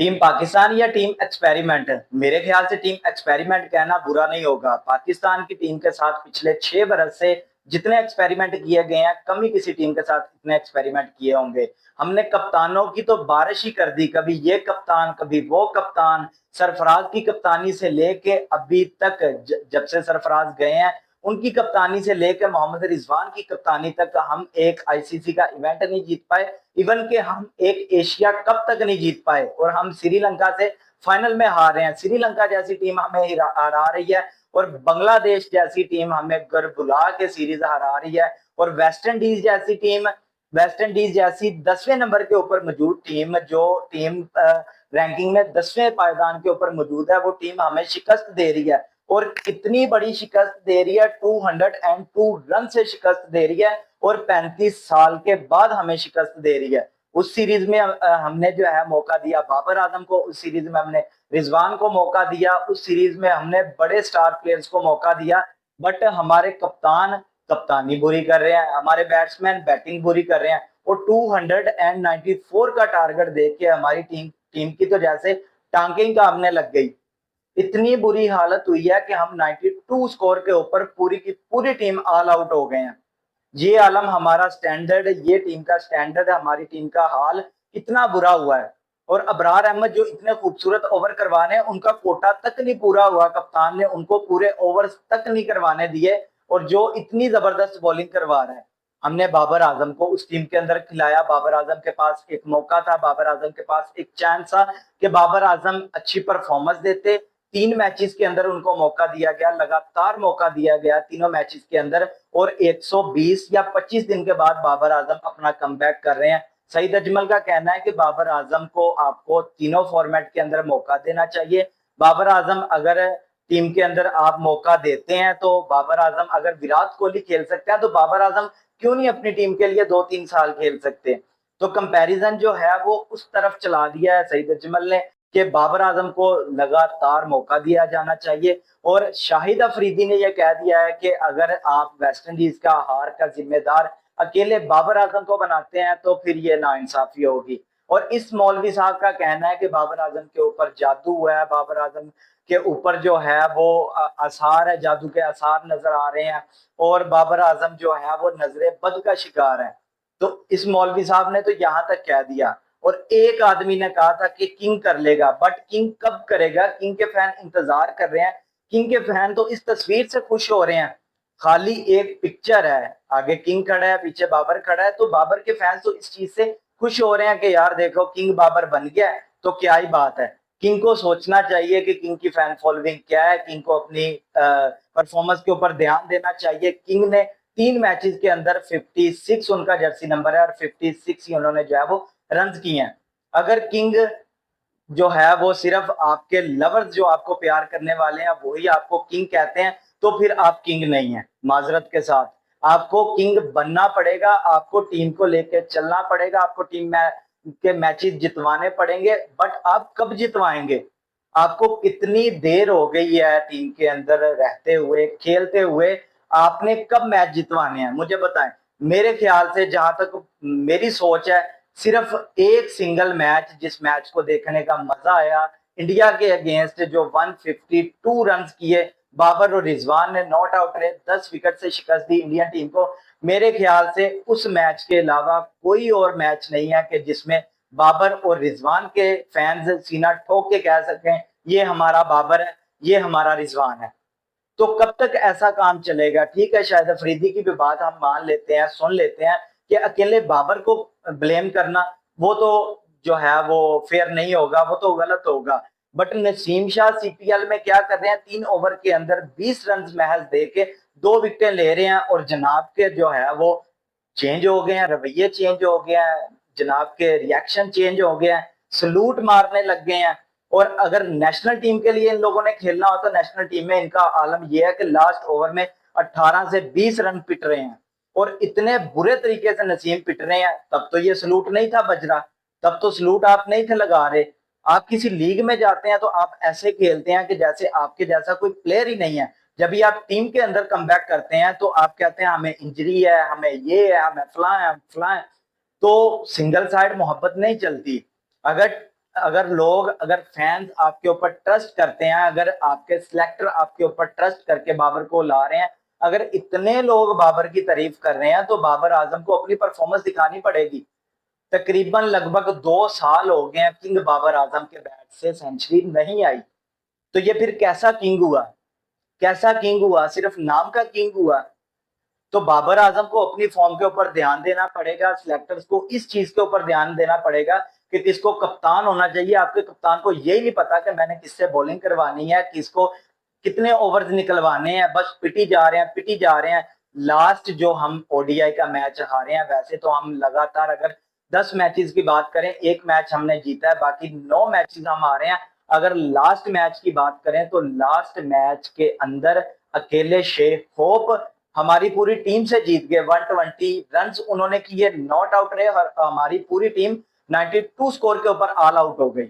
Team Pakistan या team experiment? मेरे ख्याल से टीम एक्सपेरिमेंट कहना बुरा नहीं होगा। पाकिस्तान की टीम के साथ पिछले 6 बरस से जितने एक्सपेरिमेंट किए गए हैं, कम ही किसी टीम के साथ इतने एक्सपेरिमेंट किए होंगे। हमने कप्तानों की तो बारिश ही कर दी, कभी ये कप्तान कभी वो कप्तान। सरफराज की कप्तानी से लेके अभी तक जब से सरफराज गए हैं, उनकी कप्तानी से लेकर मोहम्मद रिजवान की कप्तानी तक हम एक आईसीसी का इवेंट नहीं जीत पाए। इवन के हम एक एशिया कप तक नहीं जीत पाए और हम श्रीलंका से फाइनल में हार रहे हैं। श्रीलंका जैसी टीम हमें हरा रही है और बांग्लादेश जैसी टीम हमें घर बुला के सीरीज हरा रही है। और वेस्ट इंडीज जैसी टीम, वेस्ट इंडीज जैसी 10वें नंबर के ऊपर मौजूद टीम, जो टीम रैंकिंग में 10वें पायदान के ऊपर मौजूद है, वो टीम हमें शिकस्त दे रही है। और इतनी बड़ी शिकस्त दे रही है, 202 रन से शिकस्त दे रही है और 35 साल के बाद हमें शिकस्त दे रही है। उस सीरीज में हमने जो है मौका दिया बाबर आजम को, उस सीरीज में हमने रिजवान को मौका दिया, उस सीरीज में हमने बड़े स्टार प्लेयर्स को मौका दिया। बट हमारे कप्तान कप्तानी बुरी कर रहे हैं, हमारे बैट्समैन बैटिंग बुरी कर रहे हैं। और 294 का टारगेट देख के हमारी टीम की तो जैसे टांगे कांपने लग गई। इतनी बुरी हालत हुई है कि हम 92 स्कोर के ऊपर पूरी की पूरी टीम ऑल आउट हो गए हैं। ये आलम हमारा स्टैंडर्ड, ये टीम का स्टैंडर्ड, हमारी टीम का हाल इतना बुरा हुआ है। और अबरार अहमद जो इतने खूबसूरत ओवर करवाने, उनका कोटा तक नहीं पूरा हुआ, कप्तान ने उनको पूरे ओवर तक नहीं करवाने दिए। और जो इतनी जबरदस्त बॉलिंग करवा रहे हैं, हमने बाबर आजम को उस टीम के अंदर खिलाया। बाबर आजम के पास एक मौका था, बाबर आजम के पास एक चांस था कि बाबर आजम अच्छी परफॉर्मेंस देते। 3 मैचेस के अंदर उनको मौका दिया गया, लगातार मौका दिया गया तीनों मैचेस के अंदर। और 120 या 25 दिन के बाद बाबर आजम अपना कमबैक कर रहे हैं। सईद अजमल का कहना है कि बाबर आजम को आपको तीनों फॉर्मेट के अंदर मौका देना चाहिए। बाबर आजम अगर टीम के अंदर आप मौका देते हैं, तो बाबर आजम अगर विराट कोहली खेल सकते हैं, तो बाबर आजम क्यों नहीं अपनी टीम के लिए 2-3 साल खेल सकते? तो कंपैरिजन जो है वो उस तरफ चला दिया है सईद अजमल ने कि बाबर आजम को लगातार मौका दिया जाना चाहिए। और शाहिद अफरीदी ने यह कह दिया है कि अगर आप वेस्ट इंडीज का हार का जिम्मेदार अकेले बाबर आजम को बनाते हैं, तो फिर ये नाइंसाफी होगी। और इस मौलवी साहब का कहना है कि बाबर आजम के ऊपर जादू हुआ है, बाबर आजम के ऊपर जो है वो आसार है, जादू के आसार नजर आ रहे हैं और बाबर आजम जो है वो नजरे बद का शिकार है। तो इस मौलवी साहब ने तो यहां तक कह दिया। और एक आदमी ने कहा था कि किंग कर लेगा, बट किंग कब करेगा? किंग के फैन इंतजार कर रहे हैं। किंग के फैन तो इस तस्वीर से खुश हो रहे हैं, खाली एक पिक्चर है, आगे किंग खड़ा है, पीछे बाबर खड़ा है, तो बाबर के फैंस तो इस चीज से खुश हो रहे हैं कि यार देखो किंग बाबर बन गया है, तो क्या ही बात है। किंग को सोचना चाहिए कि किंग की फैन फॉलोइंग क्या है, किंग को अपनी परफॉर्मेंस के ऊपर ध्यान देना चाहिए। किंग ने 3 मैचेस के अंदर 56 उनका जर्सी नंबर है और 56 ही उन्होंने जो है वो रन किए हैं। अगर किंग जो है वो सिर्फ आपके लवर्स जो आपको प्यार करने वाले हैं वही आपको किंग कहते हैं, तो फिर आप किंग नहीं है। माजरत के साथ आपको किंग बनना पड़ेगा, आपको टीम को लेकर चलना पड़ेगा, आपको टीम में के मैचेस जितवाने पड़ेंगे। बट आप कब जितवाएंगे? आपको कितनी देर हो गई है टीम के अंदर रहते हुए, खेलते हुए, आपने कब मैच जितवाने हैं मुझे बताएं। मेरे ख्याल से, जहां तक मेरी सोच है, सिर्फ एक सिंगल मैच जिस मैच को देखने का मजा आया, इंडिया के अगेंस्ट जो 152 रन किए बाबर और रिजवान ने, नॉट आउट रहे, 10 विकेट से शिकस्त दी इंडियन टीम को। मेरे ख्याल से उस मैच के अलावा कोई और मैच नहीं है कि जिसमें बाबर और रिजवान के फैंस सीना ठोक के कह सकें ये हमारा बाबर है, ये हमारा रिजवान है। तो कब तक ऐसा काम चलेगा? ठीक है, शायद अफरीदी की भी बात हम मान लेते हैं, सुन लेते हैं कि अकेले बाबर को ब्लेम करना वो तो जो है वो फेयर नहीं होगा, वो तो गलत होगा। बट नसीम शाह सीपीएल में क्या कर रहे हैं? 3 ओवर के अंदर 20 रन महज दे के 2 विकेटें ले रहे हैं और जनाब के जो है वो चेंज हो गए हैं, रवैये चेंज हो गए हैं, जनाब के रिएक्शन चेंज हो गए हैं, सलूट मारने लग गए हैं। और अगर नेशनल टीम के लिए इन लोगों ने खेलना हो, तो नेशनल टीम में इनका आलम यह है कि लास्ट ओवर में 18 से 20 रन पिट रहे हैं और इतने बुरे तरीके से नसीम पिट रहे हैं। तब तो ये सलूट नहीं था बज रहा, तब तो सलूट आप नहीं थे लगा रहे। आप किसी लीग में जाते हैं तो आप ऐसे खेलते हैं कि जैसे आपके जैसा कोई प्लेयर ही नहीं है। जब भी आप टीम के अंदर कमबैक करते हैं तो आप कहते हैं हमें इंजरी है, हमें ये है, हमें फलां है, फलां है। तो सिंगल साइड मोहब्बत नहीं चलती। अगर अगर फैंस आपके ऊपर ट्रस्ट करते हैं, अगर आपके सिलेक्टर आपके ऊपर ट्रस्ट करके बाबर को ला रहे हैं, अगर इतने लोग बाबर की तारीफ कर रहे हैं, तो बाबर आजम को अपनी परफॉर्मेंस दिखानी पड़ेगी। तकरीबन लगभग 2 साल हो गए हैं किंग बाबर आजम के बैट से सेंचुरी नहीं आई। तो ये फिर कैसा किंग हुआ? कैसा किंग हुआ? सिर्फ नाम का किंग हुआ। तो बाबर आजम को अपनी फॉर्म के ऊपर ध्यान देना पड़ेगा, सिलेक्टर्स को इस चीज के ऊपर ध्यान देना पड़ेगा कि किसको कप्तान होना चाहिए। आपके कप्तान को यही नहीं पता कि मैंने किससे बॉलिंग करवानी है, किसको कितने ओवर्स निकलवाने हैं, बस पिटी जा रहे हैं, पिटी जा रहे हैं। लास्ट जो हम ओडीआई का मैच हारे हैं, वैसे तो हम लगातार अगर 10 मैचेस की बात करें, एक मैच हमने जीता है, बाकी 9 मैचेस हम हारे हैं। अगर लास्ट मैच की बात करें तो लास्ट मैच के अंदर अकेले शेख होप हमारी पूरी टीम से जीत गए। 120 रन उन्होंने किए, नॉट आउट रहे, और हमारी पूरी टीम 92 स्कोर के ऊपर ऑल आउट हो गई।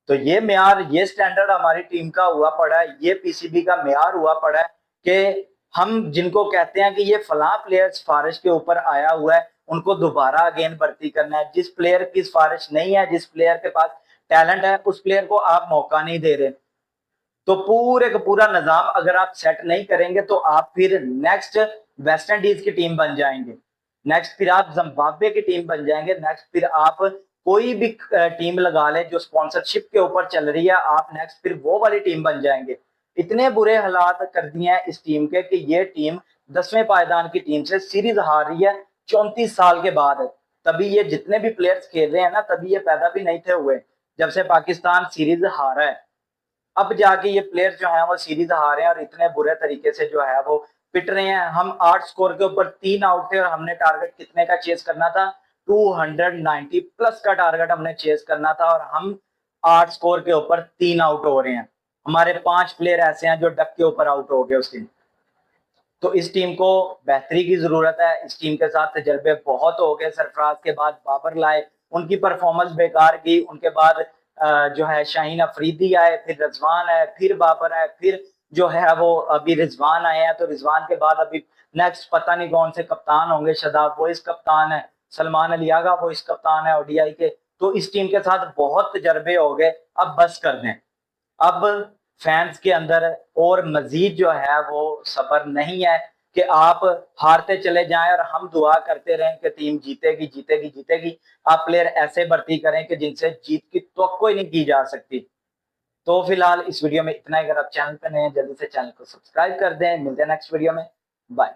तो ये म्यार, ये स्टैंडर्ड हमारी टीम का हुआ पड़ा है, ये पीसीबी का म्यार हुआ पड़ा है कि हम जिनको कहते हैं कि ये फला प्लेयर सिफारिश के ऊपर आया हुआ है, उनको दोबारा अगेन भर्ती करना है। जिस प्लेयर की सिफारिश नहीं है, जिस प्लेयर के पास टैलेंट है, उस प्लेयर को आप मौका नहीं दे रहे। तो पूरे का पूरा निजाम अगर आप सेट नहीं करेंगे तो आप फिर नेक्स्ट वेस्ट इंडीज की टीम बन जाएंगे, नेक्स्ट फिर आप जिम्बाब्वे की टीम बन जाएंगे, नेक्स्ट फिर आप कोई भी टीम लगा ले जो स्पॉन्सरशिप के ऊपर चल रही है, आप नेक्स्ट फिर वो वाली टीम बन जाएंगे। इतने बुरे हालात कर दिए हैं इस टीम के कि ये टीम 10वें पायदान की टीम से सीरीज हार रही है 34 साल के बाद। तभी ये जितने भी प्लेयर्स खेल रहे हैं ना, तभी ये पैदा भी नहीं थे हुए जब से पाकिस्तान सीरीज हारा है। अब जाके ये प्लेयर जो है वो सीरीज हारे हैं और इतने बुरे तरीके से जो है वो पिट रहे हैं। हम 8 स्कोर के ऊपर 3 आउट थे और हमने टारगेट कितने का चेस करना था? 290 प्लस का टारगेट हमने चेस करना था, और हम 8 स्कोर के ऊपर 3 आउट हो रहे हैं। हमारे 5 प्लेयर ऐसे हैं जो डक के ऊपर आउट हो गए उस दिन। तो इस टीम को बेहतरी की जरूरत है। इस टीम के साथ तजर्बे बहुत हो गए, सरफराज के बाद बाबर लाए, उनकी परफॉर्मेंस बेकार की, उनके बाद जो है शाहीन अफरीदी आए, फिर रिजवान आए, फिर बाबर आए, फिर जो है वो अभी रिजवान आए हैं। तो रिजवान के बाद अभी नेक्स्ट पता नहीं कौन से कप्तान होंगे, शदाब वो इस कप्तान है, सलमान अली आगा वो इस कप्तान है ओडीआई के। तो इस टीम के साथ बहुत तजर्बे हो गए, अब बस कर दें। अब फैंस के अंदर और मजीद जो है वो सब्र नहीं है कि आप हारते चले जाएं और हम दुआ करते रहें कि टीम जीतेगी जीतेगी जीतेगी। आप प्लेयर ऐसे भर्ती करें कि जिनसे जीत की तवक्को ही नहीं की जा सकती। तो फिलहाल इस वीडियो में इतना ही। अगर आप चैनल पर नए हैं, जल्दी से चैनल को सब्सक्राइब कर दें। मिलते हैं नेक्स्ट वीडियो में। बाय।